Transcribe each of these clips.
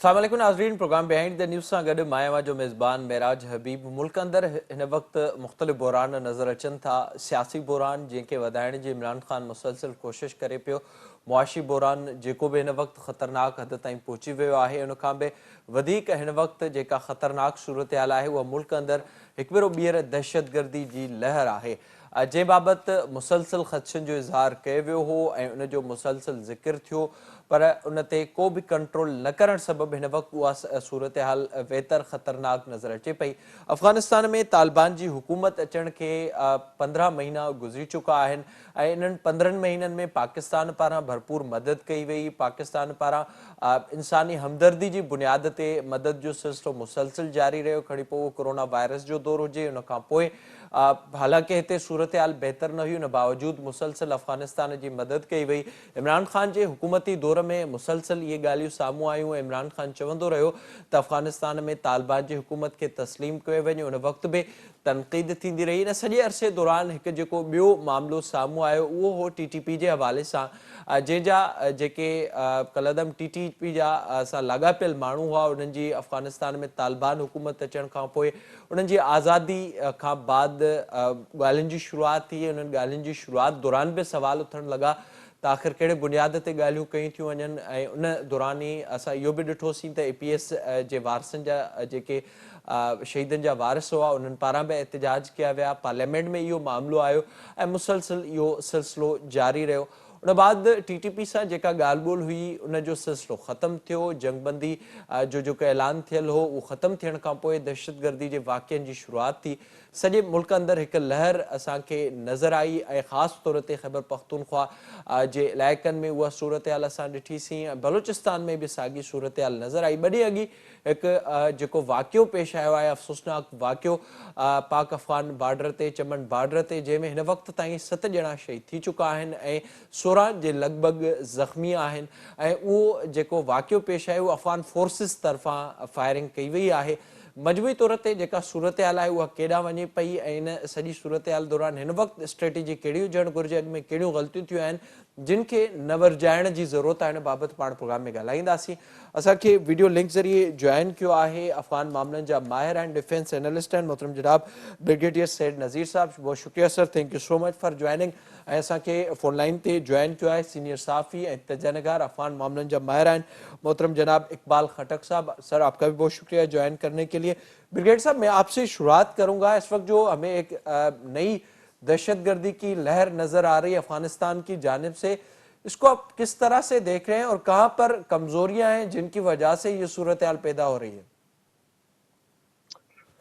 अस्सलाम वालेकुम नाज़रीन। प्रोग्राम बिहाइंड द न्यूज़ सां गॾु मां जो मेज़बान मेराज हबीब। मुल्क अंदरि हिन वक़्तु मुख़्तलिफ़ बुहरान नज़र अचनि था। सियासी बुहरान जंहिंखे वधाइण जी इमरान ख़ान मुसलसल कोशिश करे पियो, मुआशी बुहरान जेको बि हिन वक़्तु ख़तरनाक हद ताईं पहुची वियो आहे। उन खां बि वधीक हिन वक़्तु जेका ख़तरनाक सूरत हाल आहे उहा मुल्क अंदरि हिकु भेरो ॿीहर दहशतगर्दी जी लहर आहे, जंहिं बाबति मुसलसल ख़दशनि जो इज़हार कयो वियो हो ऐं उन जो मुसलसल ज़िक्र थियो, पर उन ते को बि कंट्रोल न करण सबबि हिन वक़्तु उहा सूरत हाल बेहतर ख़तरनाक नज़र अचे पई। अफ़गानिस्तान में तालिबान जी हुकूमत अचण खे 15 महीना गुज़री चुका आहिनि ऐं इन्हनि 15 महीननि में पाकिस्तान पारां भरपूर मदद कई वई। पाकिस्तान पारां इंसानी हमदर्दी जी बुनियाद ते मदद जो सिलसिलो मुसलसल जारी रहियो। खणी पोइ उहो कोरोना वायरस जो दौर हुजे, उन खां पोइ हालांकि हिते सूरत हाल बहितर न हुई, उन बावजूद मुसलसल अफ़गानिस्तान जी मदद कई वई। इमरान ख़ान जे हुकूमती दौर में मुसलसल इहे ॻाल्हियूं साम्हूं आयूं। इमरान ख़ान चवंदो रहियो त अफ़गानिस्तान में तालिबान जी हुकूमत खे तस्लीम कयो वञे। उन वक़्तु बि तनक़ीद थींदी रही। इन सॼे अरसे दौरान हिकु जेको ॿियो मामिलो साम्हूं आयो उहो हो TTP जे हवाले सां, जंहिंजा जेके कलदम TTP जा सां लाॻापियल माण्हू हुआ, उन्हनि जी अफ़गानिस्तान में तालिबान हुकूमत अचण खां पोइ उन्हनि जी आज़ादी खां बाद ॻाल्हियुनि जी शुरूआति थी। उन्हनि ॻाल्हियुनि जी शुरूआति दौरान बि सुवाल उथणु लॻा त आख़िर कहिड़े बुनियाद ते ॻाल्हियूं कयूं थियूं वञनि। ऐं उन दौरान ई असां इहो बि ॾिठोसीं त APS जे वारसनि जा जेके शहीदनि जा वारिस हुआ, उन्हनि पारां बि एहतजाज कया विया। पार्लियामेंट में इहो मामिलो आयो ऐं मुसलसल इहो सिलसिलो जारी रहियो। उन बाद TTP सां जेका ॻाल्हि ॿोल हुई उन जो सिलसिलो ख़तमु थियो। जंगबंदी जो जेको ऐलान थियल हो उहो ख़तमु थियण खां पोइ दहशतगर्दी जे वाक़िअनि जी शुरूआति थी। सॼे मुल्क अंदरि हिकु लहर असांखे नज़र आई ऐं ख़ासि तौर ते ख़ैबर पख्तूनख्वा जे इलाइक़नि में उहा सूरत हाल असां ॾिठीसीं। बलूचिस्तान में बि साॻी सूरत हाल नज़र आई। ॿ ॾींहं अॻु हिकु जेको वाक़ियो पेश आयो आहे, अफ़सोसनाक वाक़ियो पाक अफ़गान बॉर्डर ते, चमन बॉर्डर ते, जंहिंमें हिन वक़्तु ताईं 7 ॼणा शहीद थी चुका आहिनि ऐं 16 जे लॻभॻि ज़ख़्मी आहिनि। ऐं उहो जेको वाक़ियो पेश आयो अफ़गान फोर्सिस तरफ़ां फायरिंग कई वई आहे। मजमूई तौर ते जेका सूरत हाल आहे उहा केॾांहुं वञे पई ऐं इन सॼी सूरत हाल दौरान हिन वक़्तु स्ट्रेटेजी कहिड़ी हुजणु घुरिजे, अॻु में कहिड़ियूं ग़लतियूं थियूं आहिनि जिन खे न वर्जाइण जी ज़रूरत आहे, हिन बाबति पाण प्रोग्राम में ॻाल्हाईंदासीं। असांखे वीडियो लिंक ज़रिए जॉइन कियो आहे अफ़गान मामलनि जा माहिर आहिनि, डिफेंस एनालिस्ट आहिनि, मोहतरम जनाब ब्रिगेडियर सैयद नज़ीर साहब। बहुत शुक्रिया sir, thank you so much for joining. ऐं असांखे फ़ोन लाइन ते जॉइन कियो आहे सीनियर साफ़ी ऐं तजनगार अफ़गान मामलनि जा माहिर आहिनि, मोहतरम जनाब इकबाल खटक साहब। सर आपका भी बहुत शुक्रिया ज्वाइन करने के लिए। ब्रिगेड साहब, मैं आपसे शुरुआत करूंगा। इस वक्त जो हमें एक नई दहशतगर्दी की लहर नजर आ रही है अफगानिस्तान की जानिब से, इसको आप किस तरह से देख रहे हैं और कहां पर कमजोरियां हैं जिनकी वजह से ये सूरत हाल पैदा हो रही है?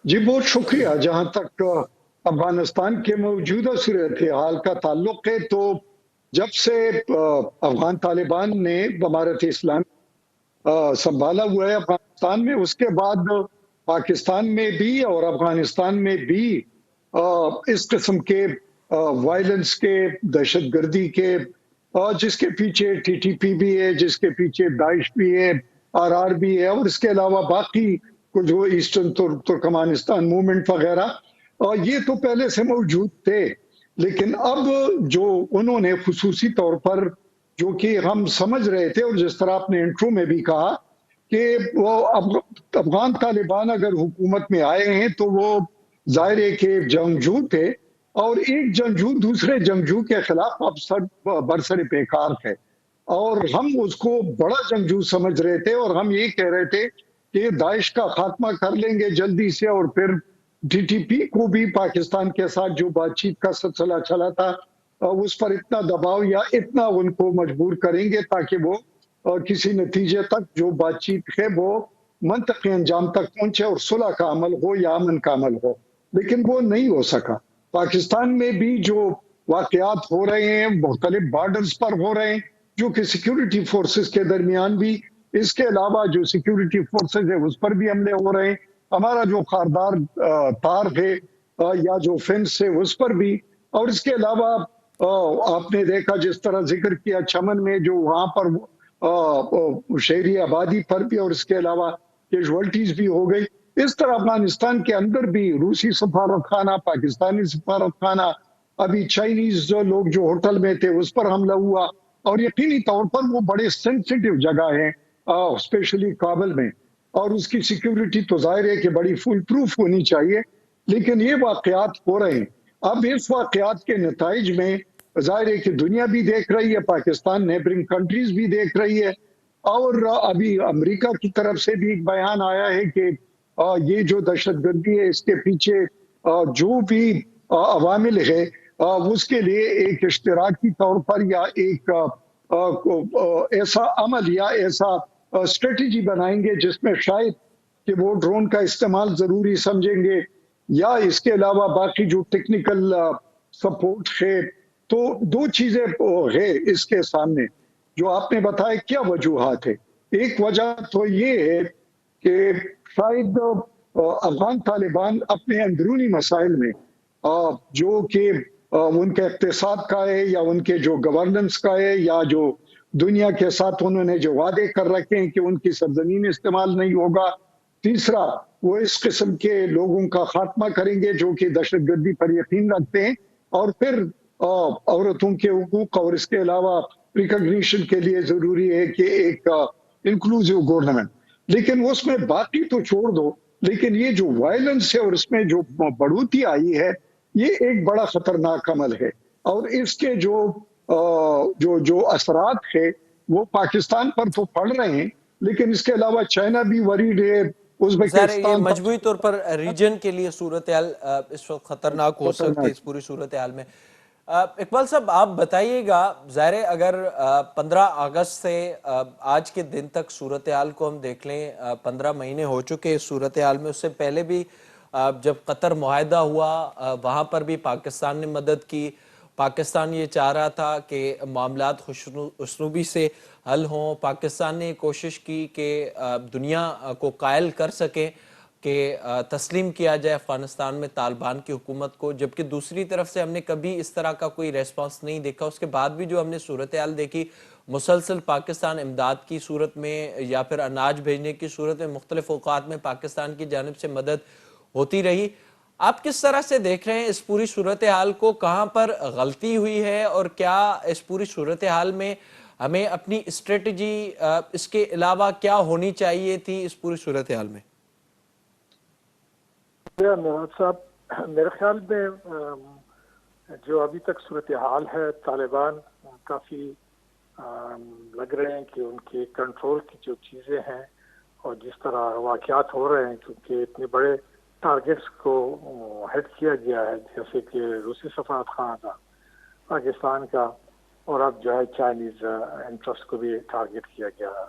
जी बहुत शुक्रिया। जहां तक अफगानिस्तान के मौजूदा सूरत हाल का ताल्लुक है, तो जब से अफगान तालिबान ने इमारत इस्लाम संभाला हुआ है अफगानिस्तान में, उसके बाद पाकिस्तान में भी और अफगानिस्तान में भी इस किस्म के वायलेंस के, दहशतगर्दी के, जिसके पीछे TTP भी है, जिसके पीछे दाइश भी है, RR भी है, और इसके अलावा बाकी कुछ वो ईस्टर्न तुर्कमानिस्तान मूवमेंट वगैरह, और ये तो पहले से मौजूद थे। लेकिन अब जो उन्होंने खुसूसी तौर पर, जो कि हम समझ रहे थे और जिस तरह आपने इंट्रो में भी कहा कि वो अफगान तालिबान अगर हुकूमत में आए हैं तो वो जाहिर है कि जंगजू थे, और एक जंगजू दूसरे जंगजू के खिलाफ अब बरसरे बेकार थे, और हम उसको बड़ा जंगजू समझ रहे थे, और हम ये कह रहे थे कि दाइश का खात्मा कर लेंगे जल्दी से, और फिर TTP को भी पाकिस्तान के साथ जो बातचीत का सिलसिला चला था उस पर इतना दबाव या इतना उनको मजबूर करेंगे ताकि वो किसी नतीजे तक जो बातचीत है वो मंतकी अंजाम तक पहुंचे और सुलह का अमल हो या अमन का अमल हो। लेकिन वो नहीं हो सका। पाकिस्तान में भी जो वाकयात हो रहे हैं मुख्तलिफ बॉर्डर्स पर हो रहे हैं, जो कि सिक्योरिटी फोर्सेस के दरमियान भी, इसके अलावा जो सिक्योरिटी फोर्सेस है उस पर भी हमले हो रहे हैं, हमारा जो खारदार तार है या जो फेंस है उस पर भी, और इसके अलावा आपने देखा जिस तरह जिक्र किया चमन में जो वहां पर शहरी आबादी पर भी, और इसके अलावा कैजुअल्टीज भी हो गई। इस तरह अफगानिस्तान के अंदर भी रूसी सफारत खाना, पाकिस्तानी सफारत खाना, अभी चाइनीज लोग जो होटल में थे उस पर हमला हुआ, और यकीनी तौर पर वो बड़े सेंसिटिव जगह है स्पेशली काबल में, और उसकी सिक्योरिटी तो जाहिर है कि बड़ी फुल प्रूफ होनी चाहिए, लेकिन ये वाकयात हो रहे हैं। अब इस वाकयात के नताइज में जाहिर है कि दुनिया भी देख रही है, पाकिस्तान नेबरिंग कंट्रीज भी देख रही है, और अभी अमेरिका की तरफ से भी एक बयान आया है कि ये जो दहशतगर्दी है इसके पीछे जो भी अवामिल है उसके लिए एक इश्तराकी तौर पर या एक ऐसा अमल या ऐसा स्ट्रेटजी बनाएंगे जिसमें शायद कि वो ड्रोन का इस्तेमाल जरूरी समझेंगे, या इसके अलावा बाकी जो टेक्निकल सपोर्ट है। तो दो चीजें है इसके सामने जो आपने बताया क्या वजूहात है। एक वजह तो ये है कि शायद अफगान तालिबान अपने अंदरूनी मसाइल में जो कि उनके इक्तिसाद का है या उनके जो गवर्नेंस का है या जो दुनिया के साथ उन्होंने जो वादे कर रखे हैं कि उनकी सरजमीन इस्तेमाल नहीं होगा। तीसरा, वो इस किस्म के लोगों का खात्मा करेंगे जो कि दहशतगर्दी पर यकीन रखते हैं, और फिर औरतों के हुकूक और इसके अलावा रिकॉग्निशन के लिए जरूरी है कि एक इंक्लूसिव गवर्नमेंट। लेकिन उसमें बाकी तो छोड़ दो, लेकिन ये जो वायलेंस है और इसमें जो बढ़ोतरी आई है, ये एक बड़ा खतरनाक अमल है, और इसके जो जो जो असरात है वो पाकिस्तान पर तो पड़ रहे हैं, लेकिन इसके अलावा चाइना भी वरीड है, ज़ाहिर है ये उज्बेकिस्तान मजमूई तौर पर रीजन के लिए सूरत हाल इस वक्त खतरनाक हो सकती है खतरनाक। इस पूरी सूरत हाल में। इकबाल साहब आप बताइएगा, ज़ाहिर है अगर 15 अगस्त से आज के दिन तक सूरत हाल को हम देख लें, 15 महीने हो चुके इस सूरत हाल में। उससे पहले भी जब कतर मुआहदा हुआ वहाँ पर भी पाकिस्तान ने मदद की। पाकिस्तान ये चाह रहा था कि मामलात खुशनुबी से हल हों। पाकिस्तान ने कोशिश की कि दुनिया को कायल कर सके कि तस्लीम किया जाए अफगानिस्तान में तालिबान की हुकूमत को, जबकि दूसरी तरफ से हमने कभी इस तरह का कोई रेस्पॉन्स नहीं देखा। उसके बाद भी जो हमने सूरत हाल देखी, मुसलसल पाकिस्तान इमदाद की सूरत में या फिर अनाज भेजने की सूरत में मुख्तलिफ औकात में पाकिस्तान की जानिब से मदद होती रही। आप किस तरह से देख रहे हैं इस पूरी सूरत हाल को? कहाँ पर गलती हुई है और क्या इस पूरी सूरत हाल में हमें अपनी स्ट्रेटजी इसके अलावा क्या होनी चाहिए थी इस पूरी सूरत हाल में? मेराज साहब, मेरे ख्याल में जो अभी तक सूरत हाल है, तालिबान काफ़ी लग रहे हैं कि उनके कंट्रोल की जो चीज़ें हैं और जिस तरह वाक़यात हो रहे हैं, क्योंकि इतने बड़े टारगेट्स को हिट किया गया है, जैसे कि रूसी सफारत खाना था पाकिस्तान का, और अब जो है चाइनीज़ इंटरेस्ट को भी टारगेट किया गया है।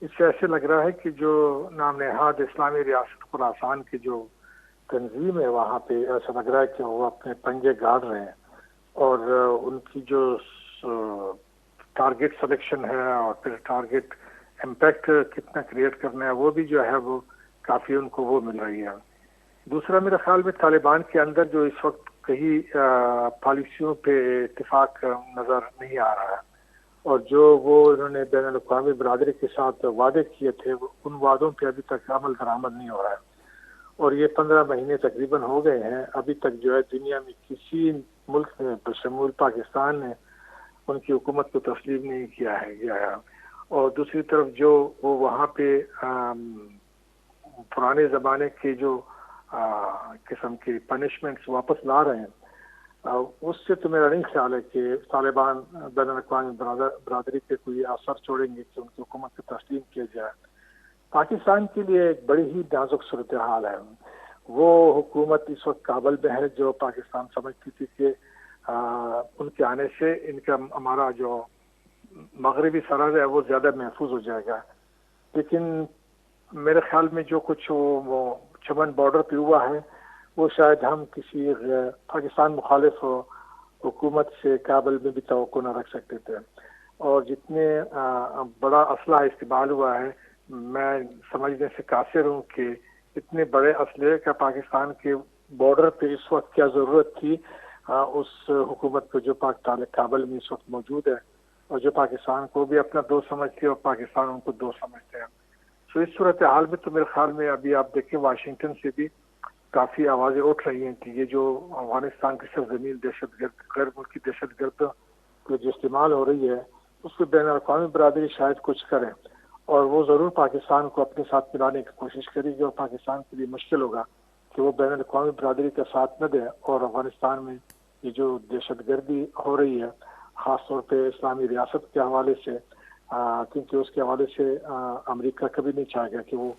इससे ऐसे लग रहा है कि जो नाम नहाद इस्लामी रियासत खुरासान की जो तंजीम है वहाँ पे ऐसा लग रहा है कि वो अपने पंजे गाड़ रहे हैं, और उनकी जो टारगेट सिलेक्शन है और फिर टारगेट इम्पैक्ट कितना क्रिएट करना है वो भी जो है वो काफ़ी उनको वो मिल रही है। दूसरा, मेरे ख्याल में तालिबान के अंदर जो इस वक्त कई पॉलिसियों पे इत्तेफाक नज़र नहीं आ रहा है, और जो वो उन्होंने बैन अल-अक़वामी बरादरी के साथ वादे किए थे उन वादों पे अभी तक अमल दरामद नहीं हो रहा है। और ये 15 महीने तकरीबन हो गए हैं, अभी तक जो है दुनिया में किसी मुल्क ने बशमूल पाकिस्तान ने उनकी हुकूमत को तस्लीम नहीं किया है। और दूसरी तरफ जो वो वहाँ पे पुराने ज़माने के जो किस्म की पनिशमेंट्स वापस ला रहे हैं, उससे तो मेरा नहीं ख्याल है कि तालिबान बैन अल-अक़वामी बरादरी पे कोई असर छोड़ेंगे कि उनकी हुकूमत को तस्लीम किया जाए। पाकिस्तान के लिए एक बड़ी ही नाजुक सूरत हाल है। वो हुकूमत इस वक्त काबल में है जो पाकिस्तान समझती थी कि उनके आने से इनका हमारा जो मगरबी सरहद है वो ज़्यादा महफूज हो जाएगा, लेकिन मेरे ख्याल में जो कुछ वो चमन बॉर्डर पे हुआ है वो शायद हम किसी पाकिस्तान मुखालिफ हुकूमत से काबल में भी तवक्को न रख सकते थे। और जितने बड़ा असला इस्तेमाल हुआ है, मैं समझने से कासिर हूँ कि इतने बड़े असले का पाकिस्तान के बॉर्डर पे इस वक्त क्या ज़रूरत थी उस हुकूमत को जो काबल में इस वक्त मौजूद है, और जो पाकिस्तान को भी अपना दोस्त समझती है और पाकिस्तान उनको दोस्त समझते हैं। तो इस सूरत हाल में तो मेरे ख्याल में अभी आप देखें वाशिंगटन से भी काफ़ी आवाज़ें उठ रही हैं कि ये जो अफगानिस्तान की सरजमीन दहशतगर्द गैर मुल्की दहशतगर्द को जो इस्तेमाल हो रही है उस पर बैन अल-अक़वामी बरादरी शायद कुछ करें। اور وہ ضرور پاکستان کو اپنے ساتھ ملانے کی کوشش کرے گی، اور پاکستان کے لیے مشکل ہوگا کہ وہ بین الاقوامی برادری کا ساتھ نہ دے اور افغانستان میں یہ جو دہشت گردی ہو رہی ہے خاص طور پہ اسلامی ریاست کے حوالے سے، کیونکہ اس کے حوالے سے امریکہ کبھی نہیں چاہے گا کہ وہ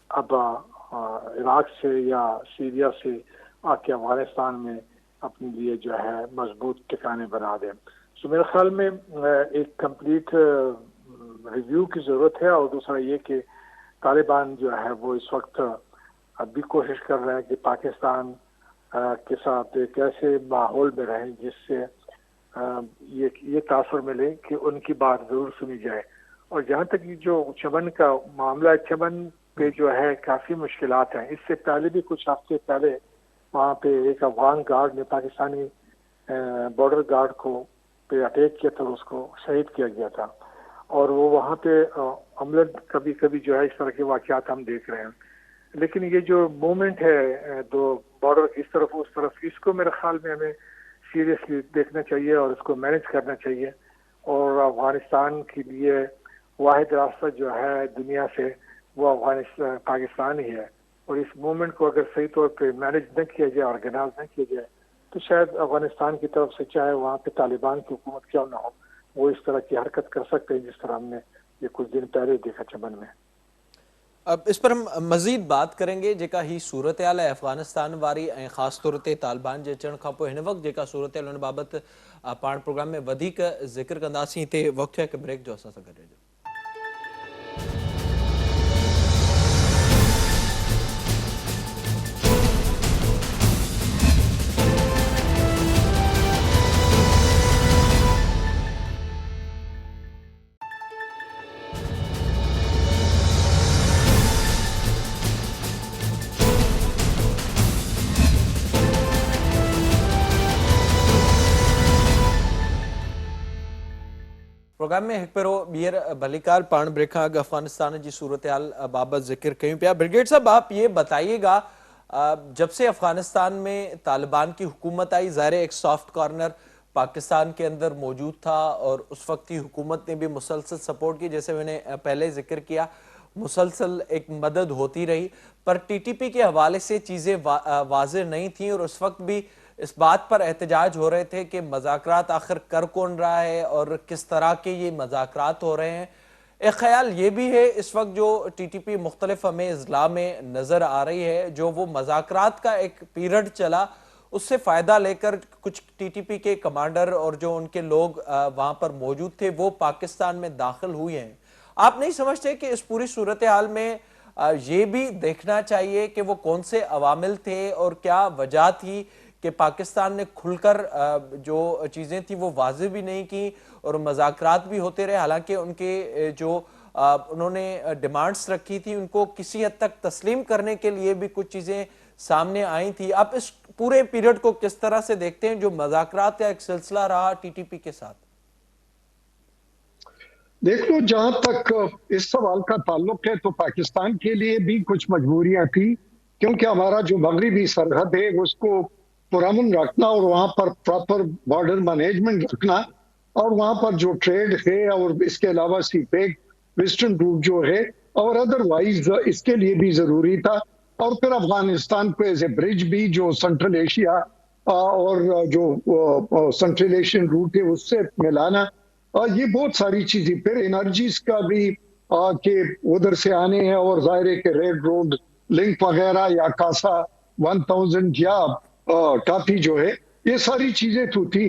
اب عراق سے یا سیریا سے آ کے افغانستان میں اپنے لیے جو ہے مضبوط ٹھکانے بنا دیں. سو میرے خیال میں ایک کمپلیٹ ریویو کی ضرورت ہے، اور دوسرا یہ کہ طالبان جو ہے وہ اس وقت اب بھی کوشش کر رہے ہیں کہ پاکستان کے ساتھ ایک ایسے ماحول میں رہیں جس سے یہ تاثر ملے کہ ان کی بات ضرور سنی جائے. اور جہاں تک یہ جو چمن کا معاملہ ہے، چمن پہ جو ہے کافی مشکلات ہیں. اس سے پہلے بھی کچھ ہفتے پہلے وہاں پہ ایک افغان گارڈ نے پاکستانی بارڈر گارڈ کو پہ اٹیک کیا تھا، اس کو شہید کیا گیا تھا، اور وہ وہاں پہ عملاً کبھی کبھی جو ہے اس طرح کے واقعات ہم دیکھ رہے ہیں. لیکن یہ جو موومنٹ ہے دو بارڈر کی اس طرف اس طرف، اس کو میرے خیال میں ہمیں سیریسلی دیکھنا چاہیے اور اس کو مینج کرنا چاہیے. اور افغانستان کے لیے واحد راستہ جو ہے دنیا سے وہ پاکستان ہی ہے، اور اس موومنٹ کو اگر صحیح طور پہ مینج نہ کیا جائے، آرگنائز نہ کیا جائے، تو شاید افغانستان کی طرف سے چاہے وہاں پہ طالبان کی حکومت کیوں نہ ہو، وہ اس طرح کی حرکت کر سکتے ہیں جس طرح ہم نے یہ کچھ دن پہلے دیکھا چمن میں. اب اس پر ہم مزید بات کریں گے जेका ही सूरत-हाल है अफगानिस्तान वारी ऐं ख़ासि तौर ते तालिबान जे अचण खां पोइ हिन वक़्तु जेका सूरत-हाल उन बाबति पाण प्रोग्राम में वधीक ज़िक्र कंदासीं. हिते वक़्तु है हिकु ब्रेक जो असां सां गॾु रहिजो. प्रोग्राम में हिकु भेरो ॿीहर भलीकार पाण ब्रेक खां अॻु अफगानिस्तान की सूरत हाल बाबत जिक्र कयूं पिया. ब्रिगेड साहब, आप ये बताइएगा जब से अफगानिस्तान में तालिबान की हुकूमत आई, ज़ाहिर एक सॉफ्ट कॉर्नर पाकिस्तान के अंदर मौजूद था और उस वक्त की हुकूमत ने भी मुसलसल सपोर्ट की, जैसे मैंने पहले जिक्र किया मुसलसल एक मदद होती रही, पर टीटीपी के हवाले से चीज़ें वाज़ेह नहीं थी और उस वक्त भी इस बात पर एहतजाज हो रहे थे कि मज़ाकरात आखिर कर कौन रहा है और किस तरह के ये मज़ाकरात हो रहे हैं. एक ख्याल ये भी है इस वक्त जो टीटीपी मुख्तलिफ हमें इज़्ला में नज़र आ रही है, जो वो मज़ाकरात का एक पीरियड चला उससे फ़ायदा लेकर कुछ टीटीपी के कमांडर और जो उनके लोग वहाँ पर मौजूद थे वो पाकिस्तान में दाखिल हुए हैं. आप नहीं समझते कि इस पूरी सूरत हाल में ये भी देखना चाहिए कि वो कौन से अवामिल थे और क्या वजह थी कि पाकिस्तान ने खुलकर जो चीज़ें थी वो वाज़ेह भी नहीं की और मज़ाकरात भी होते रहे, हालांकि उनके जो उन्होंने डिमांड्स रखी थी उनको किसी हद तक तस्लीम करने के लिए भी कुछ चीज़ें सामने आई थी. आप इस पूरे पीरियड को किस तरह से देखते हैं जो मज़ाकरात का एक सिलसिला रहा टीटीपी के साथ? देख लो, जहां तक इस सवाल का ताल्लुक है तो पाकिस्तान के लिए भी कुछ मजबूरियां थी, क्योंकि हमारा जो मगरबी सरहद है उसको पुरअमन रखना और वहां पर प्रॉपर बॉर्डर मैनेजमेंट रखना और वहां पर जो ट्रेड है और इसके अलावा सीपेक वेस्टर्न रूट जो है और अदरवाइज इसके लिए भी जरूरी था. और फिर अफगानिस्तान को एज ए ब्रिज भी जो सेंट्रल एशिया और जो सेंट्रल एशियन रूट है उससे मिलाना, ये बहुत सारी चीजें. फिर एनर्जीज का भी कि उधर से आने हैं और जाहिर है कि रेड रोड लिंक वगैरह या कासा 1000 या काफी जो है ये सारी चीजें तो थी.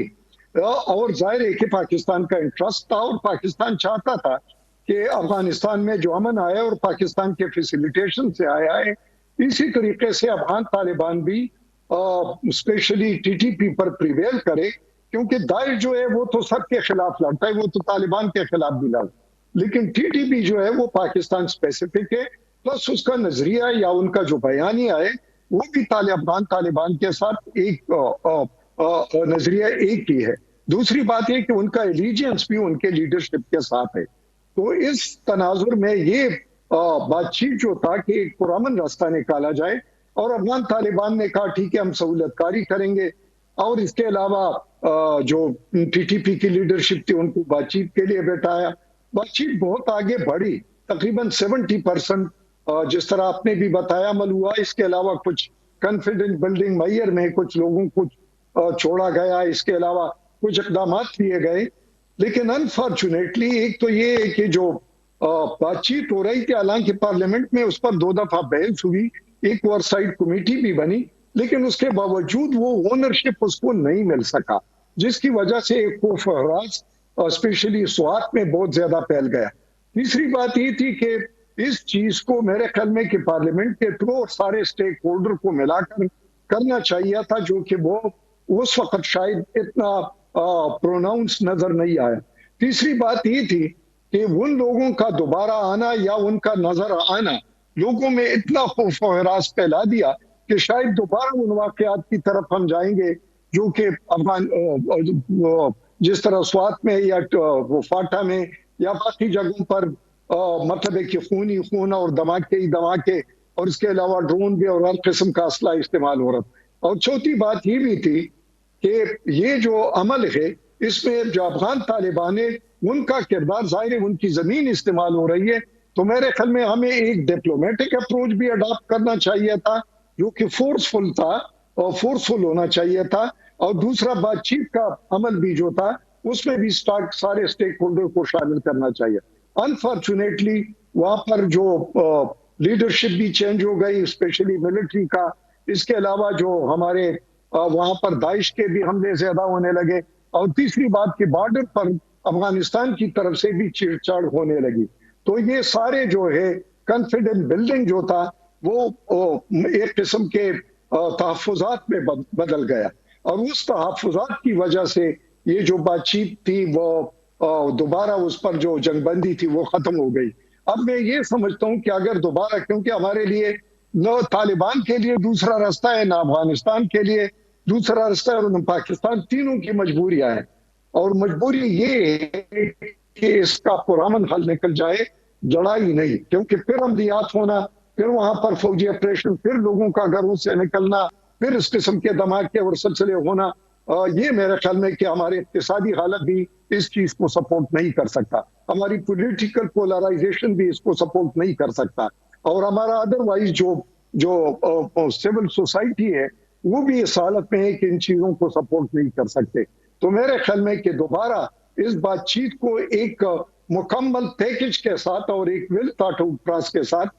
और जाहिर है कि पाकिस्तान का इंटरेस्ट था और पाकिस्तान चाहता था कि अफगानिस्तान में जो अमन आया और पाकिस्तान के फैसिलिटेशन से आया है, इसी तरीके से अफगान तालिबान भी स्पेशली टीटीपी पर प्रिवेल करे, क्योंकि दाइश जो है वो तो सबके खिलाफ लड़ता है, वो तो तालिबान के खिलाफ भी लड़ता है, लेकिन टीटीपी जो है वो पाकिस्तान स्पेसिफिक है, प्लस उसका नजरिया या उनका जो बयानिया है वो भी अफगान तालिबान के साथ एक नजरिया एक ही है. दूसरी बात है कि उनका एलिजियंस भी उनके लीडरशिप के साथ है. तो इस तनाजुर में ये बातचीत जो था कि एक पुरअमन रास्ता निकाला जाए और अफगान तालिबान ने कहा ठीक है हम सहूलतकारी करेंगे, और इसके अलावा जो टीटीपी की लीडरशिप थी उनको बातचीत के लिए बैठाया. बातचीत बहुत आगे बढ़ी تقریباً 70% جس طرح آپ نے بھی بتایا عمل ہوا. اس کے علاوہ کچھ کانفیڈنس بلڈنگ معیار میں کچھ لوگوں کو چھوڑا گیا, اس کے علاوہ کچھ اقدامات لیے گئے. لیکن انفارچونیٹلی ایک تو یہ ہے کہ جو بات چیت ہو رہی تھی, حالانکہ پارلیمنٹ میں اس پر 2 دفعہ بحث ہوئی, ایک اوور سائٹ کمیٹی بھی بنی, لیکن اس کے باوجود وہ اونرشپ اس کو نہیں مل سکا, جس کی وجہ سے ایک خوف و ہراس اسپیشلی سوات میں بہت زیادہ پھیل گیا. تیسری بات یہ تھی کہ اس چیز کو میرے خیال میں کہ پارلیمنٹ کے تھرو سارے سٹیک ہولڈر کو ملا کر کرنا چاہیے تھا, جو کہ وہ اس وقت شاید اتنا پروناؤنس نظر نہیں آیا. تیسری بات یہ تھی کہ ان لوگوں کا دوبارہ آنا یا ان کا نظر آنا لوگوں میں اتنا خوف و ہراس پھیلا دیا کہ شاید دوبارہ ان واقعات کی طرف ہم جائیں گے جو کہ جس طرح سوات میں یا فاٹا میں یا باقی جگہوں پر مطلب ہے کہ خونی خون اور دھماکے ہی دھماکے, اور اس کے علاوہ ڈرون بھی اور ہر قسم کا اسلحہ استعمال ہو رہا تھا. اور چوتھی بات یہ بھی تھی کہ یہ جو عمل ہے اس میں جو افغان طالبان ہیں ان کا کردار ظاہر ہے, ان کی زمین استعمال ہو رہی ہے, تو میرے خیال میں ہمیں ایک ڈپلومیٹک اپروچ بھی اڈاپٹ کرنا چاہیے تھا جو کہ فورسفل تھا اور فورسفل ہونا چاہیے تھا. اور دوسرا بات چیت کا عمل بھی جو تھا اس میں بھی سارے اسٹیک ہولڈر کو شامل کرنا چاہیے. انفارچونیٹلی وہاں پر جو لیڈرشپ بھی چینج ہو گئی اسپیشلی ملٹری کا, اس کے علاوہ جو ہمارے وہاں پر داعش کے بھی حملے زیادہ ہونے لگے, اور تیسری بات کہ بارڈر پر افغانستان کی طرف سے بھی چھیڑ چھاڑ ہونے لگی. تو یہ سارے جو ہے کانفیڈنس بلڈنگ جو تھا وہ ایک قسم کے تحفظات میں بدل گیا, اور اس تحفظات کی وجہ سے یہ جو بات چیت تھی وہ دوبارہ اس پر جو جنگ بندی تھی وہ ختم ہو گئی. اب میں یہ سمجھتا ہوں کہ اگر دوبارہ, کیونکہ ہمارے لیے نہ طالبان کے لیے دوسرا رستہ ہے, نہ افغانستان کے لیے دوسرا رستہ ہے, اور نہ پاکستان, تینوں کی مجبوریاں ہیں. اور مجبوری یہ ہے کہ اس کا پرامن حل نکل جائے, لڑائی نہیں, کیونکہ پھر عملیات ہونا, پھر وہاں پر فوجی آپریشن, پھر لوگوں کا گھروں سے نکلنا, پھر اس قسم کے دھماکے اور سلسلے ہونا, یہ میرے خیال میں کہ ہمارے اقتصادی حالت بھی اس چیز کو سپورٹ نہیں کر سکتا, ہماری پولیٹیکل پولرائزیشن بھی اس کو سپورٹ نہیں کر سکتا, اور ہمارا ادروائز جو سول سوسائٹی ہے وہ بھی اس حالت میں ہے کہ ان چیزوں کو سپورٹ نہیں کر سکتے. تو میرے خیال میں کہ دوبارہ اس بات چیت کو ایک مکمل پیکج کے ساتھ اور ایک ویل تھاٹ آؤٹ پراس کے ساتھ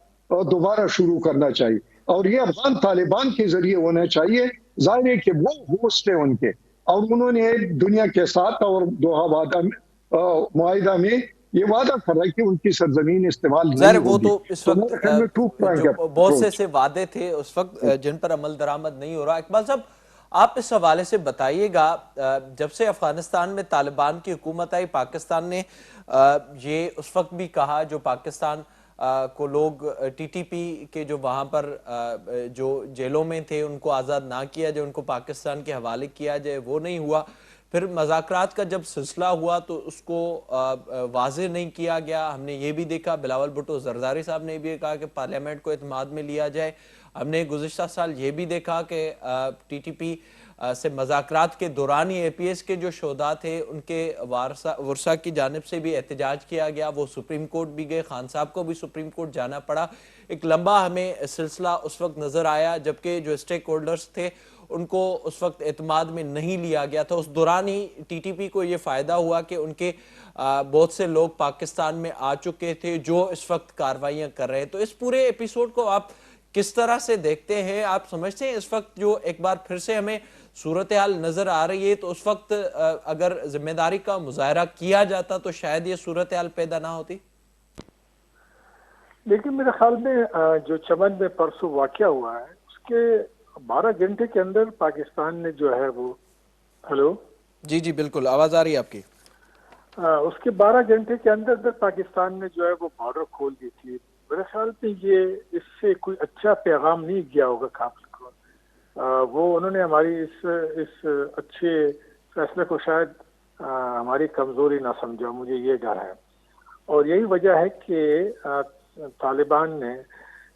دوبارہ شروع کرنا چاہیے, اور یہ افغان طالبان کے ذریعے ہونا چاہیے. ظاہر ہے کہ وہ ہوسٹ ہے ان کے, اور انہوں نے دنیا کے ساتھ اور دوحہ معاہدہ میں یہ وعدہ کرا کہ ان کی سرزمین استعمال ظاہر نہیں وہ ہوگی. تو اس وقت میرے خیال میں ٹو پرانگ جو بہت سے اپروچ. ایسے وعدے تھے اس وقت جن پر عمل درآمد نہیں ہو رہا. اقبال صاحب آپ اس حوالے سے بتائیے گا, جب سے افغانستان میں طالبان کی حکومت آئی, پاکستان نے یہ اس وقت بھی کہا, جو پاکستان کو لوگ ٹی ٹی پی کے جو وہاں پر جو جیلوں میں تھے ان کو آزاد نہ کیا جائے, ان کو پاکستان کے حوالے کیا جائے, وہ نہیں ہوا. پھر مذاکرات کا جب سلسلہ ہوا تو اس کو واضح نہیں کیا گیا. ہم نے یہ بھی دیکھا, بلاول بھٹو زرداری صاحب نے بھی کہا کہ پارلیمنٹ کو اعتماد میں لیا جائے. ہم نے گزشتہ سال یہ بھی دیکھا کہ ٹی ٹی پی سے مذاکرات کے دوران ہی اے پی ایس کے جو شہداء تھے ان کے ورثاء کی جانب سے بھی احتجاج کیا گیا, وہ سپریم کورٹ بھی گئے, خان صاحب کو بھی سپریم کورٹ جانا پڑا. ایک لمبا ہمیں سلسلہ اس وقت نظر آیا, جبکہ جو اسٹیک ہولڈرز تھے ان کو اس وقت اعتماد میں نہیں لیا گیا تھا. اس دوران ہی ٹی ٹی پی کو یہ فائدہ ہوا کہ ان کے بہت سے لوگ پاکستان میں آ چکے تھے جو اس وقت کاروائیاں کر رہے ہیں. تو اس پورے ایپیسوڈ کو آپ کس طرح سے دیکھتے ہیں؟ آپ سمجھتے ہیں اس وقت جو ایک بار پھر سے ہمیں صورتحال نظر آ رہی ہے, تو اس وقت اگر ذمہ داری کا مظاہرہ کیا جاتا تو شاید یہ صورتحال پیدا نہ ہوتی؟ لیکن میرے خیال میں جو چمن میں پرسوں واقعہ ہوا ہے اس کے 12 گھنٹے کے اندر پاکستان نے جو ہے وہ ہلو جی جی بالکل آواز آ رہی ہے آپ کی. اس کے 12 گھنٹے کے اندر پاکستان نے جو ہے وہ بارڈر کھول دی تھی. میرے خیال میں یہ اس سے کوئی اچھا پیغام نہیں گیا ہوگا کابل کو. وہ انہوں نے ہماری اس اچھے فیصلے کو شاید ہماری کمزوری نہ سمجھا, مجھے یہ ڈر ہے. اور یہی وجہ ہے کہ طالبان نے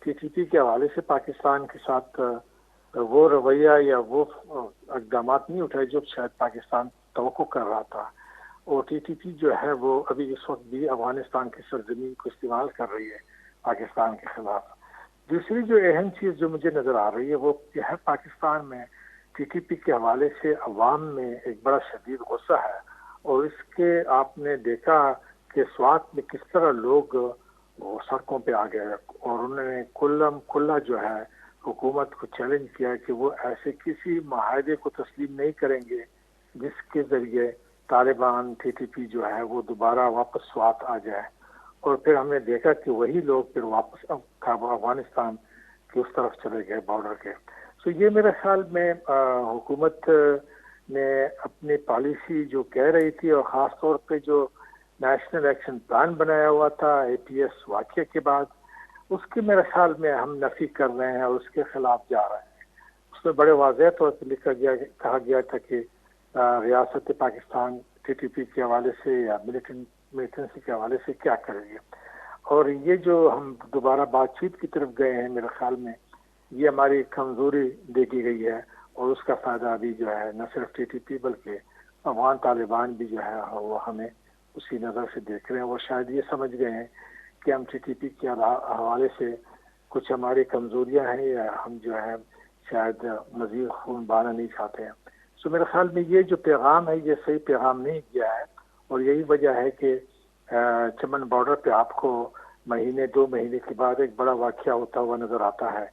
ٹی ٹی پی کے حوالے سے پاکستان کے ساتھ وہ رویہ یا وہ اقدامات نہیں اٹھائے جو شاید پاکستان توقع کر رہا تھا. اور ٹی ٹی پی جو ہے وہ ابھی اس وقت بھی افغانستان کی سرزمین کو استعمال کر رہی ہے پاکستان کے خلاف. دوسری جو اہم چیز جو مجھے نظر آ رہی ہے وہ یہ ہے پاکستان میں ٹی ٹی پی کے حوالے سے عوام میں ایک بڑا شدید غصہ ہے. اور اس کے آپ نے دیکھا کہ سوات میں کس طرح لوگ سڑکوں پہ آ گئے اور انہوں نے کھلا جو ہے حکومت کو چیلنج کیا کہ وہ ایسے کسی معاہدے کو تسلیم نہیں کریں گے جس کے ذریعے طالبان ٹی ٹی پی جو ہے وہ دوبارہ واپس سوات آ جائے. اور پھر ہم نے دیکھا کہ وہی لوگ پھر واپس افغانستان کی اس طرف چلے گئے بارڈر کے. سو یہ میرے خیال میں حکومت نے اپنی پالیسی جو کہہ رہی تھی اور خاص طور پہ جو نیشنل ایکشن پلان بنایا ہوا تھا اے پی ایس واقعے کے بعد اس کے میرے خیال میں ہم نفی کر رہے ہیں اور اس کے خلاف جا رہے ہیں. اس میں بڑے واضح طور پہ کہا گیا تھا کہ ریاست پاکستان ٹی ٹی پی کے حوالے سے یا ملیٹنسی کے حوالے سے کیا کرے گی. اور یہ جو ہم دوبارہ بات چیت کی طرف گئے ہیں میرے خیال میں یہ ہماری کمزوری دیکھی گئی ہے اور اس کا فائدہ ابھی جو ہے نہ صرف ٹی ٹی پی بلکہ افغان طالبان بھی جو ہے وہ ہمیں اسی نظر سے دیکھ رہے ہیں. وہ شاید یہ سمجھ گئے ہیں کہ ہم ٹی ٹی پی کے حوالے سے کچھ ہماری کمزوریاں ہیں یا ہم جو ہے شاید مزید خون بہانا نہیں چاہتے ہیں. سو میرے خیال میں یہ جو پیغام ہے یہ صحیح پیغام نہیں گیا ہے اور یہی وجہ ہے کہ چمن بارڈر پہ آپ کو مہینے 2 مہینے کے بعد ایک بڑا واقعہ ہوتا ہوا نظر آتا ہے.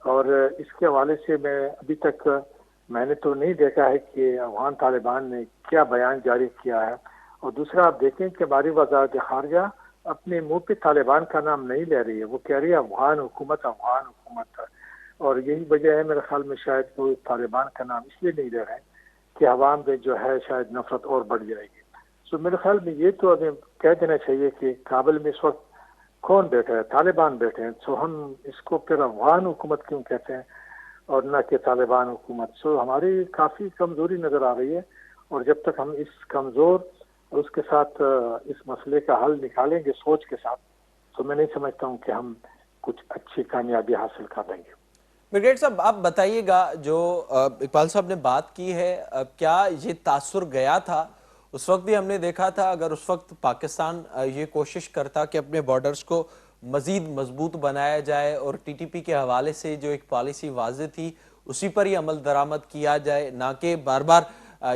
اور اس کے حوالے سے میں نے تو نہیں دیکھا ہے کہ افغان طالبان نے کیا بیان جاری کیا ہے. اور دوسرا آپ دیکھیں کہ ہماری وزارت خارجہ اپنے منہ پہ طالبان کا نام نہیں لے رہی ہے, وہ کہہ رہی ہے افغان حکومت افغان حکومت. اور یہی وجہ ہے میرے خیال میں شاید وہ طالبان کا نام اس لیے نہیں لے رہے کہ عوام میں جو ہے شاید نفرت اور بڑھ جائے گی. سو میرے خیال میں یہ تو ہمیں کہہ دینا چاہیے کہ کابل میں اس وقت کون بیٹھا ہے, طالبان بیٹھے ہیں. سو ہم اس کو پھر افغان حکومت کیوں کہتے ہیں اور نہ کہ طالبان حکومت. سو ہماری کافی کمزوری نظر آ رہی ہے اور جب تک ہم اس کمزور اور اس کے ساتھ اس مسئلے کا حل نکالیں گے سوچ کے ساتھ تو میں نہیں سمجھتا ہوں کہ ہم کچھ اچھی کامیابی حاصل کر لیں گے. بریگیڈ صاحب آپ بتائیے گا جو اقبال صاحب نے بات کی ہے کیا یہ تاثر گیا تھا؟ اس وقت بھی ہم نے دیکھا تھا اگر اس وقت پاکستان یہ کوشش کرتا کہ اپنے بارڈرز کو مزید مضبوط بنایا جائے اور ٹی ٹی پی کے حوالے سے جو ایک پالیسی واضح تھی اسی پر ہی عمل درآمد کیا جائے, نہ کہ بار بار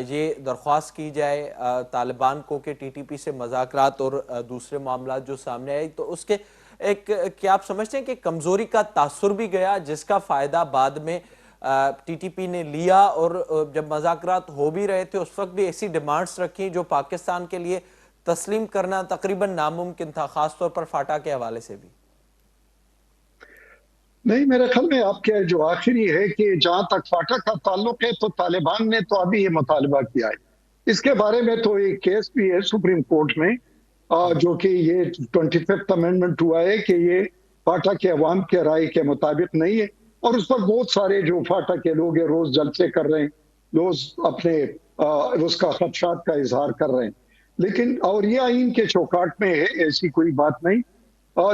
یہ درخواست کی جائے طالبان کو کہ ٹی ٹی پی سے مذاکرات اور دوسرے معاملات جو سامنے آئے, تو اس کے کیا آپ سمجھتے ہیں کہ کمزوری کا تاثر بھی گیا جس کا فائدہ بعد میں ٹی ٹی پی نے لیا اور جب مذاکرات ہو بھی رہے تھے اس وقت بھی ایسی ڈیمانڈز رکھی جو پاکستان کے لیے تسلیم کرنا تقریباً ناممکن تھا, خاص طور پر فاٹا کے حوالے سے بھی؟ نہیں, میرے خیال میں آپ کے جو آخری ہے کہ جہاں تک فاٹا کا تعلق ہے تو طالبان نے تو ابھی یہ مطالبہ کیا ہے. اس کے بارے میں تو ایک کیس بھی ہے سپریم کورٹ میں جو کہ یہ 25th امینڈمنٹ ہوا ہے کہ یہ فاٹا کے عوام کے رائے کے مطابق نہیں ہے اور اس پر بہت سارے جو فاٹا کے لوگ ہیں روز جلسے کر رہے ہیں, روز اپنے اس کا خدشات کا اظہار کر رہے ہیں. لیکن اور یہ آئین کے چوکاٹ میں ہے, ایسی کوئی بات نہیں.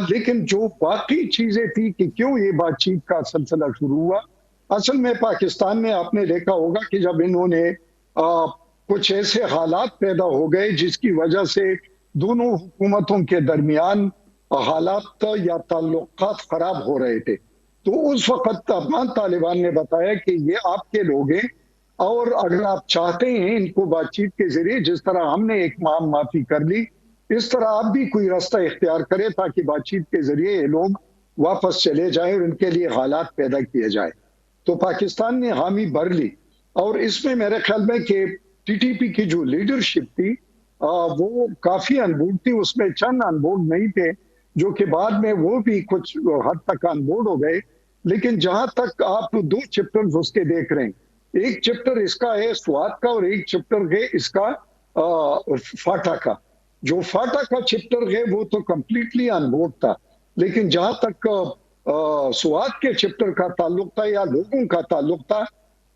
لیکن جو باقی چیزیں تھی کہ کیوں یہ بات چیت کا سلسلہ شروع ہوا, اصل میں پاکستان میں آپ نے دیکھا ہوگا کہ جب انہوں نے کچھ ایسے حالات پیدا ہو گئے جس کی وجہ سے دونوں حکومتوں کے درمیان حالات یا تعلقات خراب ہو رہے تھے, تو اس وقت افغان طالبان نے بتایا کہ یہ آپ کے لوگ ہیں اور اگر آپ چاہتے ہیں ان کو بات چیت کے ذریعے جس طرح ہم نے ایک معافی کر لی اس طرح آپ بھی کوئی راستہ اختیار کرے تاکہ بات چیت کے ذریعے یہ لوگ واپس چلے جائیں اور ان کے لیے حالات پیدا کیے جائے. تو پاکستان نے حامی بھر لی اور اس میں میرے خیال میں کہ ٹی ٹی پی کی جو لیڈرشپ تھی وہ کافی ان بورڈ تھی, اس میں چند ان بورڈ نہیں تھے جو کہ بعد میں وہ بھی کچھ حد تک ان بورڈ ہو گئے. لیکن جہاں تک آپ 2 چیپٹرز اس کے دیکھ رہے ہیں, ایک چیپٹر اس کا ہے سوات کا اور ایک چیپٹر ہے اس کا فاٹا کا. جو فاٹا کا چیپٹر ہے وہ تو کمپلیٹلی ان بورڈ تھا, لیکن جہاں تک سوات کے چیپٹر کا تعلق تھا یا لوگوں کا تعلق تھا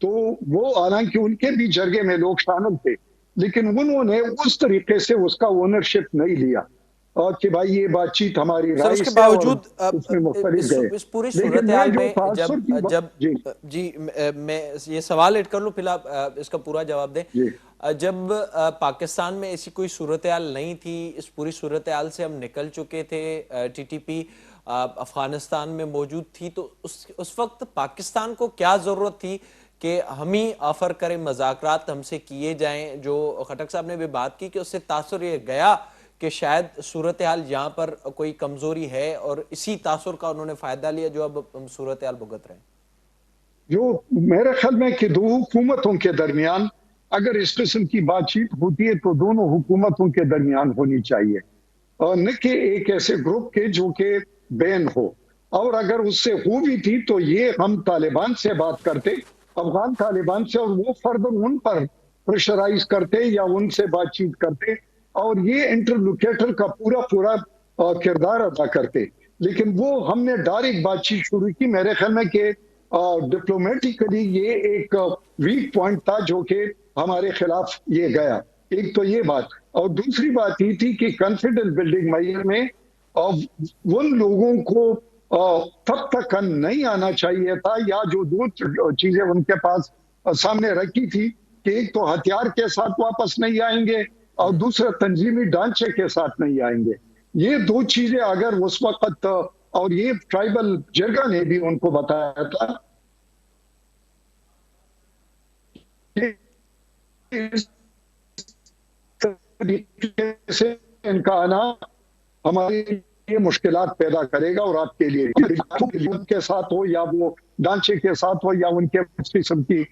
تو وہ حالانکہ ان کے بھی جرگے میں لوگ شامل تھے لیکن انہوں نے اس طریقے سے اس کا اونرشپ نہیں لیا. کہ بھائی یہ بات چیت ہماری سر رائے اس کے سے، اور باوجود اس میں مختلف گئے. اس پوری لیکن میں صورتحال جو میں تاثر کی جب جی جی میں یہ سوال ایڈ کر لوں، پھر آپ اس کا پورا جواب دیں. جی جب پاکستان میں ایسی کوئی صورتحال نہیں تھی، اس پوری صورتحال سے ہم نکل چکے تھے، ٹی ٹی پی افغانستان میں موجود تھی، تو اس وقت پاکستان کو کیا ضرورت تھی کہ ہم ہی آفر کریں، مذاکرات ہم سے کیے جائیں؟ جو خٹک صاحب نے بھی بات کی کہ اس سے تاثر یہ گیا کہ شاید صورتحال یہاں پر کوئی کمزوری ہے، اور اسی تاثر کا انہوں نے فائدہ لیا جو اب ہم صورتحال بھگت رہے ہیں. جو میرے خیال میں کہ دو حکومتوں کے درمیان اگر اس قسم کی بات چیت ہوتی ہے تو دونوں حکومتوں کے درمیان ہونی چاہیے، اور نہ کہ ایک ایسے گروپ کے جو کہ بین ہو. اور اگر اس سے ہو بھی تھی تو یہ ہم طالبان سے بات کرتے، افغان طالبان سے، اور وہ فردر ان پر پریشرائز کرتے یا ان سے بات چیت کرتے، اور یہ انٹرلوکیٹر کا پورا کردار ادا کرتے. لیکن وہ ہم نے ڈائریکٹ بات چیت شروع کی. میرے خیال میں کہ ڈپلومیٹکلی یہ ایک ویک پوائنٹ تھا جو کہ ہمارے خلاف یہ گیا. ایک تو یہ بات، اور دوسری بات یہ تھی کہ کانفیڈنس بلڈنگ میئر میں ان لوگوں کو تب تک نہیں آنا چاہیے تھا، یا جو دو چیزیں ان کے پاس سامنے رکھی تھی کہ ایک تو ہتھیار کے ساتھ واپس نہیں آئیں گے، اور دوسرا تنظیمی ڈھانچے کے ساتھ نہیں آئیں گے. یہ دو چیزیں اگر اس وقت، اور یہ ٹرائبل جرگا نے بھی ان کو بتایا تھا کہ اس طریقے سے ان کا آنا ہمارے لیے مشکلات پیدا کرے گا، اور آپ کے لیے کے ساتھ ہو، یا وہ ڈھانچے کے ساتھ ہو، یا ان کے اس قسم کی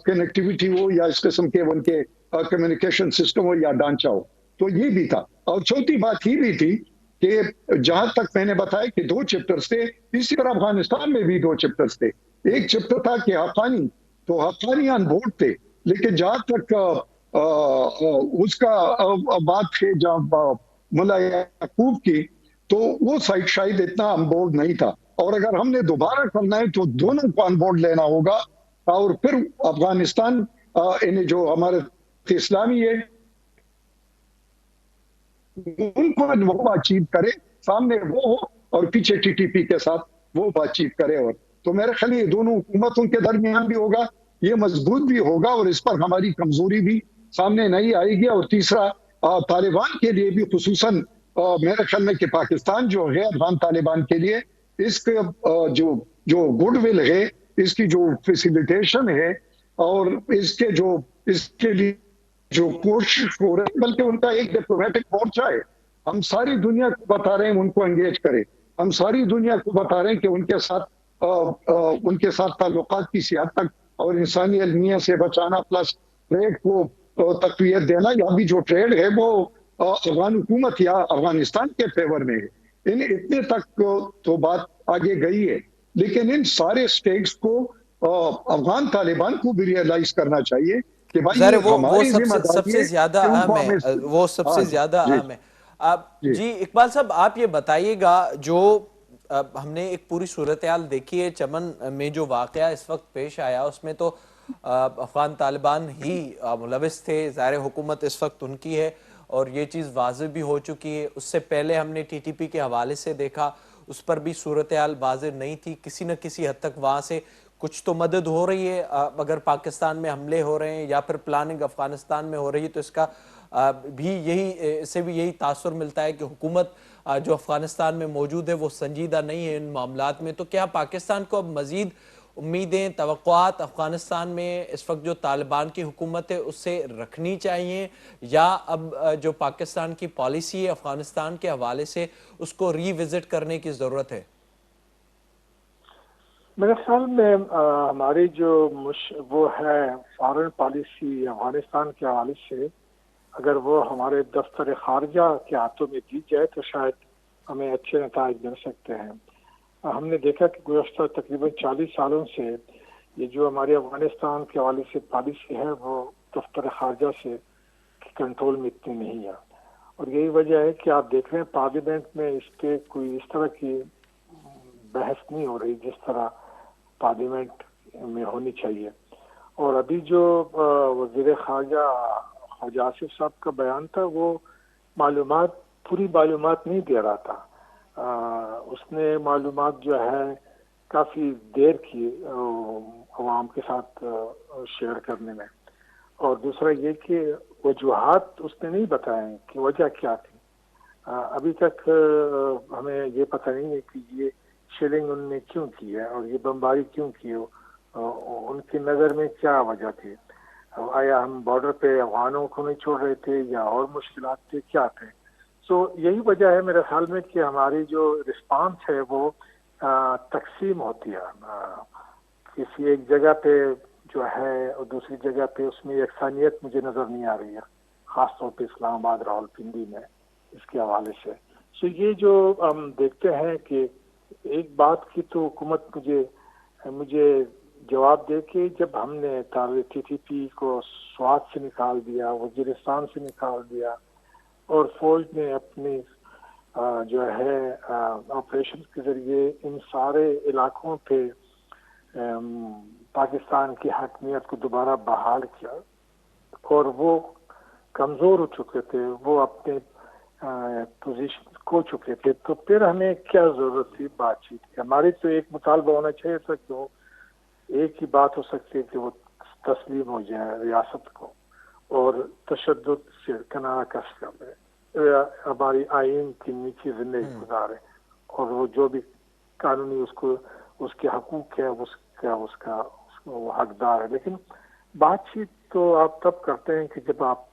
کنیکٹیویٹی ہو، یا اس قسم کے ان کے کمیونیکیشن سسٹم ہو یا ڈھانچہ ہو. تو یہ بھی تھا. اور چوتھی بات یہ بھی تھی کہ جہاں تک میں نے بتایا کہ دو چیپٹرز تھے، اسی طرح افغانستان میں بھی دو چیپٹرز تھے. ایک چیپٹر تھا کہ حقانی، تو حقانی آن بورڈ تھے، لیکن جہاں تک اس کا بات ہے جہاں ملا یعقوب کی، تو وہ سائٹ شاید اتنا آن بورڈ نہیں تھا. اور اگر ہم نے دوبارہ کرنا ہے تو دونوں کو آن بورڈ لینا ہوگا، اور پھر افغانستان جو ہمارے اسلامی ہے ان کو وہ بات چیت کرے، سامنے وہ ہو اور پیچھے ٹی ٹی پی کے ساتھ وہ بات چیت کرے. اور تو میرے خیال یہ دونوں حکومتوں کے درمیان بھی ہوگا، یہ مضبوط بھی ہوگا، اور اس پر ہماری کمزوری بھی سامنے نہیں آئے گی. اور تیسرا، طالبان کے لیے بھی خصوصاً میرے خیال میں کہ پاکستان جو ہے افغان طالبان کے لیے اس کے جو گڈ ول ہے، اس کی جو فیسیلیٹیشن ہے، اور اس کے لیے جو کوشش ہو رہی ہے، بلکہ ان کا ایک ڈپلومیٹک مورچہ ہے. ہم ساری دنیا کو بتا رہے ہیں ان کو انگیج کریں، ہم ساری دنیا کو بتا رہے ہیں کہ ان کے ساتھ تعلقات کی حد تک اور انسانی المیہ سے بچانا، پلس ٹریڈ کو تقویت دینا. یا بھی جو ٹریڈ ہے وہ افغان حکومت یا افغانستان کے فیور میں ہے. اتنے تک تو بات آگے گئی ہے، لیکن ان سارے سٹیٹس کو افغان طالبان کو بھی ریئلائز کرنا چاہیے کہ بھائی ظاہر ہے یہ وہ ہماری ذمہ سب داری سے ہے زیادہ کہ ان اہم کو ہے، ہمیں. وہ سب ہاں سے زیادہ جی اہم ہے. جی جی اقبال صاحب، آپ یہ بتائیے گا، جو ہم نے ایک پوری صورتحال دیکھی ہے، چمن میں جو واقعہ اس وقت پیش آیا اس میں تو افغان طالبان ہی ملوث تھے. ظاہر حکومت اس وقت ان کی ہے، اور یہ چیز واضح بھی ہو چکی ہے. اس سے پہلے ہم نے ٹی ٹی پی کے حوالے سے دیکھا، اس پر بھی صورتحال واضح نہیں تھی. کسی نہ کسی حد تک وہاں سے کچھ تو مدد ہو رہی ہے. اگر پاکستان میں حملے ہو رہے ہیں یا پھر پلاننگ افغانستان میں ہو رہی ہے، تو اس کا بھی یہی تاثر ملتا ہے کہ حکومت جو افغانستان میں موجود ہے وہ سنجیدہ نہیں ہے ان معاملات میں. تو کیا پاکستان کو اب مزید امیدیں، توقعات افغانستان میں اس وقت جو طالبان کی حکومت ہے اس سے رکھنی چاہیے، یا اب جو پاکستان کی پالیسی ہے افغانستان کے حوالے سے اس کو ری وزٹ کرنے کی ضرورت ہے؟ میرے خیال میں ہماری جو وہ ہے فارن پالیسی افغانستان کے حوالے سے، اگر وہ ہمارے دفتر خارجہ کے ہاتھوں میں دی جائے تو شاید ہمیں اچھے نتائج مل سکتے ہیں. ہم نے دیکھا کہ گزشتہ تقریباً 40 سالوں سے یہ جو ہماری افغانستان کے حوالے سے پالیسی ہے وہ دفتر خارجہ سے کنٹرول میں اتنی نہیں ہے. اور یہی وجہ ہے کہ آپ دیکھ رہے ہیں پارلیمنٹ میں اس پہ کوئی اس طرح کی بحث نہیں ہو رہی جس طرح پارلیمنٹ میں ہونی چاہیے. اور ابھی جو وزیر خارجہ خواجہ آصف صاحب کا بیان تھا وہ معلومات पूरी मालूमात नहीं दे रहा था। उसने मालूमात जो है काफ़ी देर की अवाम के साथ शेयर करने में। और दूसरा ये कि वजूहात उसने नहीं बताए कि वजह क्या थी। अभी तक हमें ये पता नहीं है कि ये शेलिंग उनने क्यों की है और ये बमबारी क्यों की है, उनकी नज़र में क्या वजह थी। आया हम बॉर्डर पे अफगानों को नहीं छोड़ रहे थे या और मुश्किलात थे, क्या थे। सो यही वजह है मेरे ख्याल में कि हमारी जो रिस्पांस है वो तकसीम होती है। किसी एक जगह पे जो है और दूसरी जगह पे उसमें यकसानियत मुझे नज़र नहीं आ रही है, ख़ासतौर पे इस्लामाबाद रावलपिंडी में इसके हवाले से। सो ये जो हम देखते हैं कि एक बात की तो हुकूमत मुझे जवाब दे कि जब हमने TTP को स्वात से निकाल दिया, वजीरिस्तान से निकाल दिया और फौज ने अपनी जो है ऑपरेशन के जरिए इन सारे इलाकों पे पाकिस्तान की हकमियत को दोबारा बहाल किया और वो कमज़ोर हो चुके थे, वो अपने पोजीशन खो चुके थे, तो फिर हमें क्या ज़रूरत थी बातचीत की। हमारी तो एक मुतालबा होना चाहिए था कि वो एक ही बात हो सकती है कि वो तस्लीम हो जाए रियासत को और तशद्दुद से किनारा कस कर ले, हमारी आइन की नीची जिंदगी गुजारे और वो जो भी कानूनी उसके हकूक है उसका वो हकदार है। लेकिन बातचीत तो आप तब करते हैं कि जब आप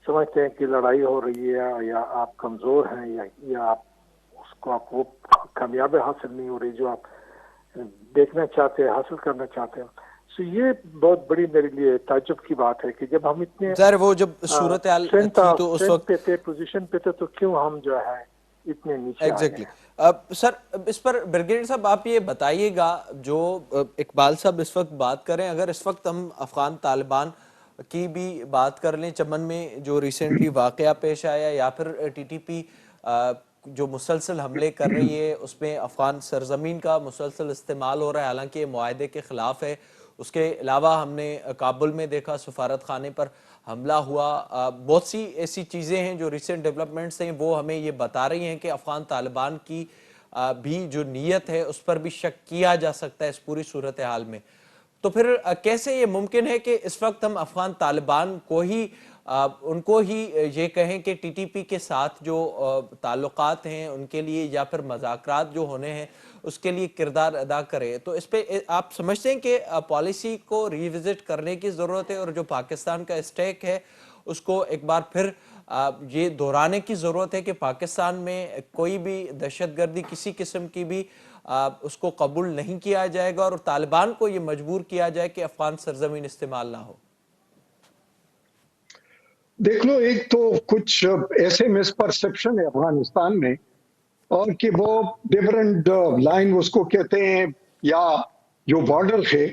समझते हैं कि लड़ाई हो रही है या आप कमज़ोर हैं या आप वो कामयाबी हासिल नहीं हो रही जो आप देखना चाहते हैं, हासिल करना चाहते हैं। सो ये बहुत बड़ी मेरे लिए ताज्जुब की बात है कि जब हम इतने सर वो जब सूरत हाल थी तो उस वक्त पे थे, पोजीशन पे थे, तो क्यों हम जो है इतने नीचे एग्जैक्टली exactly. सर इस पर ब्रिगेडियर साहब आप ये बताइएगा, जो इकबाल साहब इस वक्त बात करें, अगर इस वक्त हम अफगान तालिबान की भी बात कर लें, चमन में जो रिसेंटली वाकया पेश आया या फिर TTP जो मुसलसल हमले कर रही है, उसमें अफगान सरजमीन का मुसलसल इस्तेमाल हो रहा है, हालांकि ये मुआहदे के खिलाफ है। उसके अलावा हमने काबुल में देखा सफारत खाने पर हमला हुआ। बहुत सी ऐसी चीज़ें हैं जो रिसेंट डेवलपमेंट्स हैं, वो हमें ये बता रही हैं कि अफगान तालिबान की भी जो नीयत है उस पर भी शक किया जा सकता है इस पूरी सूरत हाल में। तो फिर कैसे ये मुमकिन है कि इस वक्त हम अफगान तालिबान को ही उनको ही ये कहें कि TTP के साथ जो ताल्लुकात हैं उनके लिए या फिर मज़ाकरात जो होने हैं उसके लिए किरदार अदा करें? तो इस पे आप समझते हैं कि पॉलिसी को रिविजिट करने की ज़रूरत है और जो पाकिस्तान का स्टेक है उसको एक बार फिर ये दोहराने की ज़रूरत है कि पाकिस्तान में कोई भी दहशतगर्दी किसी किस्म की भी उसको कबूल नहीं किया जाएगा और तालिबान को ये मजबूर किया जाए कि अफगान सरजमीन इस्तेमाल ना हो? देख लो, एक तो कुछ ऐसे मिसपरसेप्शन है अफगानिस्तान में और कि वो डिफरेंट लाइन उसको कहते हैं या जो बॉर्डर है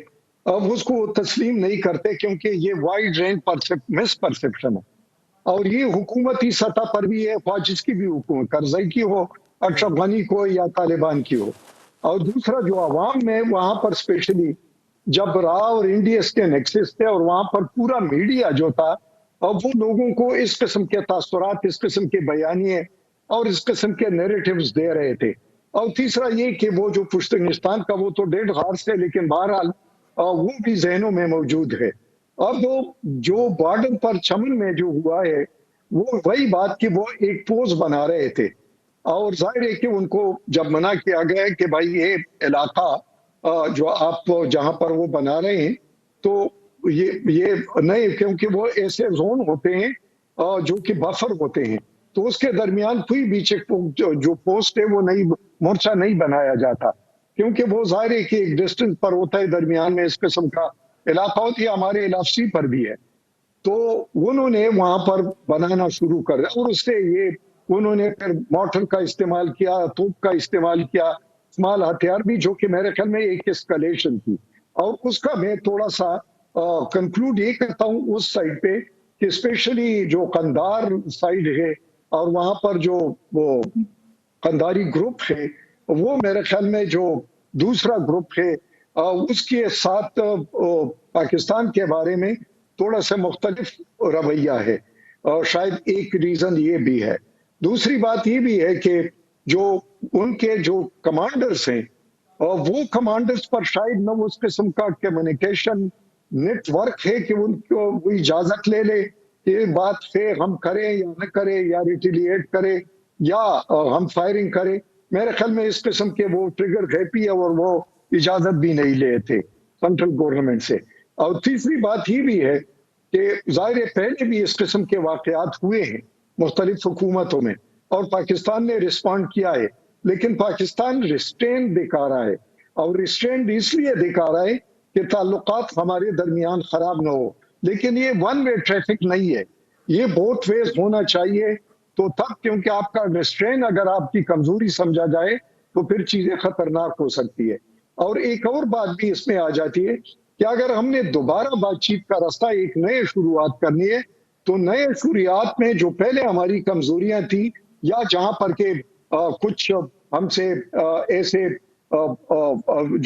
अब उसको तस्लीम नहीं करते क्योंकि ये वाइड रेंज मिसपरसेप्शन है और ये हुकूमती सतह पर भी है, ख्वाह जिसकी भी हुकूमत, करज़ई की हो, अशरफ गनी को या तालिबान की हो। और दूसरा जो आवाम में वहां पर स्पेशली जब राव और इंडियस के नेक्सस थे और वहां पर पूरा मीडिया जो था अब वो लोगों को इस किस्म के तासुरात, इस किस्म के बयानिए और इस किस्म के नैरेटिव्स दे रहे थे। और तीसरा ये कि वो जो पुश्तगिस्तान का वो तो डेढ़ खास है लेकिन बहरहाल वो भी जहनों में मौजूद है। अब वो जो बॉर्डर पर चमन में जो हुआ है वो वही बात कि वो एक पोज बना रहे थे और जाहिर है कि उनको जब मना किया गया कि भाई ये इलाका जो आप जहां पर वो बना रहे हैं तो ये नहीं, क्योंकि वो ऐसे जोन होते हैं जो कि बफर होते हैं, तो उसके दरमियान कोई भी चेक जो पोस्ट है वो नहीं, मोर्चा नहीं बनाया जाता क्योंकि वो जाहिर है कि एक डिस्टेंस पर होता है, दरमियान में इस किस्म का इलाका होती है, हमारे LFC पर भी है। तो उन्होंने वहां पर बनाना शुरू कर दिया और उससे ये उन्होंने फिर मोटर का इस्तेमाल किया, तोप का इस्तेमाल किया, स्मॉल हथियार भी, जो कि मेरे ख्याल में एक एस्केलेशन थी। और उसका मैं थोड़ा सा कंक्लूड ये करता हूँ उस साइड पे कि स्पेशली जो कंधार साइड है और वहां पर जो वो कंधारी ग्रुप है वो मेरे ख्याल में जो दूसरा ग्रुप है उसके साथ पाकिस्तान के बारे में थोड़ा सा मुख्तलिफ रवैया है और शायद एक रीजन ये भी है। दूसरी बात ये भी है कि जो उनके जो कमांडर्स हैं और वो कमांडर्स पर शायद न उस किस्म का कम्युनिकेशन नेटवर्क है कि उनको वो इजाजत ले ले कि ये बात से हम करें या न करें या रिटिलिएट करें या हम फायरिंग करें। मेरे ख्याल में इस किस्म के वो ट्रिगर हैप्पी है और वो इजाजत भी नहीं ले थे सेंट्रल गवर्नमेंट से। और तीसरी बात ये भी है कि जाहिर है पहले भी इस किस्म के वाकयात हुए हैं मुख्तलिफ हुकूमतों में और पाकिस्तान ने रिस्पॉन्ड किया है, लेकिन पाकिस्तान रिस्ट्रेन दिखा रहा है और रिस्ट्रेन इसलिए दिखा रहा है कि ताल्लुकात हमारे दरमियान खराब ना हो। लेकिन ये वन वे ट्रैफिक नहीं है, ये बोथ वेज होना चाहिए। तो तब क्योंकि आपका रिस्ट्रेन अगर आपकी कमजोरी समझा जाए तो फिर चीजें खतरनाक हो सकती है। और एक और बात भी इसमें आ जाती है कि अगर हमने दोबारा बातचीत का रास्ता एक नए शुरुआत करनी है तो नए शुरुआत में जो पहले हमारी कमजोरियां थी या जहां पर के कुछ हमसे ऐसे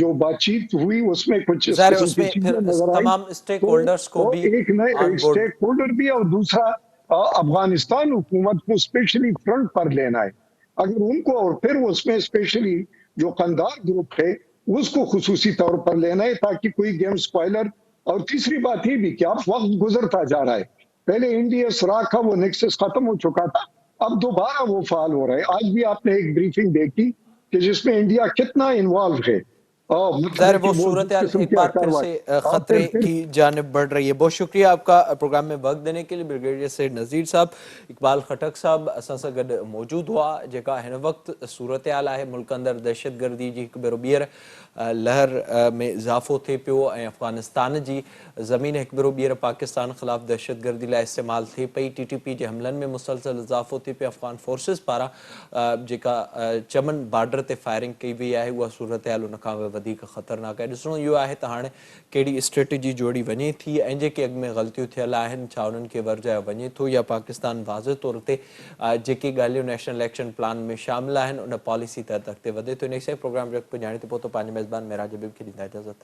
जो बातचीत हुई उसमें कुछ इस ज़ाहिर है किस्म की उसमें चीजें फिर नजर आई तमाम स्टेक होल्डर्स को तो भी एक नए ऑन बोर्ड। स्टेक होल्डर भी और दूसरा अफगानिस्तान हुकूमत को स्पेशली फ्रंट पर लेना है। अगर उनको और फिर उसमें स्पेशली जो कंधार ग्रुप है उसको खुसूसी तौर पर लेना है ताकि कोई गेम स्पॉइलर। और तीसरी बात ये भी कि अब वक्त गुजरता जा रहा है, पहले इंडिया सराख का वो नेक्सस खत्म हो चुका था, अब दोबारा वो फाल हो रहा है। आज भी आपने एक ब्रीफिंग देखी कि जिसमें इंडिया कितना इन्वॉल्व है और ज़ाहिर मतलब कि वो वो सूरत जिस किस्म एक की बार फिर कार्रवाई से और खतरे फिर की जानिब बढ़ रही है। बहुत शुक्रिया आपका प्रोग्राम में वक्त देने के लिए ब्रिगेडियर सैयद नज़ीर साहब। इकबाल खटक साहब असां सां गॾु मौजूद हुआ जेका हिन वक़्तु सूरत हाल आहे मुल्क अंदरि दहशतगर्दी जी हिकु भेरो ॿीहर लहर में इज़ाफ़ो थिए पियो ऐं अफ़गानिस्तान जी ज़मीन हिकु भेरो ॿीहर पाकिस्तान ख़िलाफ़ दहशतगर्दी लाइ इस्तेमालु थिए पई। TTP जे हमलनि में मुसलसल इज़ाफ़ो थिए पियो। अफ़गान फोर्सिस पारां जेका चमन बॉर्डर ते फायरिंग कई वई आहे उहा सूरत हाल उन खां वधीक ख़तरनाक आहे। ॾिसणो इहो आहे त हाणे कहिड़ी स्ट्रेटेजी जोड़ी वञे थी ऐं जेके अॻु में ग़लतियूं थियल आहिनि छा उन्हनि खे वर्जायो वञे थो या पाकिस्तान वाज़े तौर ते जेके ॻाल्हियूं नेशनल एक्शन प्लान में शामिल आहिनि उन पॉलिसी तहत अॻिते वधे थो। इन सां प्रोग्राम जो पुॼाणे थो पहुतो पंहिंजे मेज़बान मेराज हबीब खे ॾींदा इजाज़त।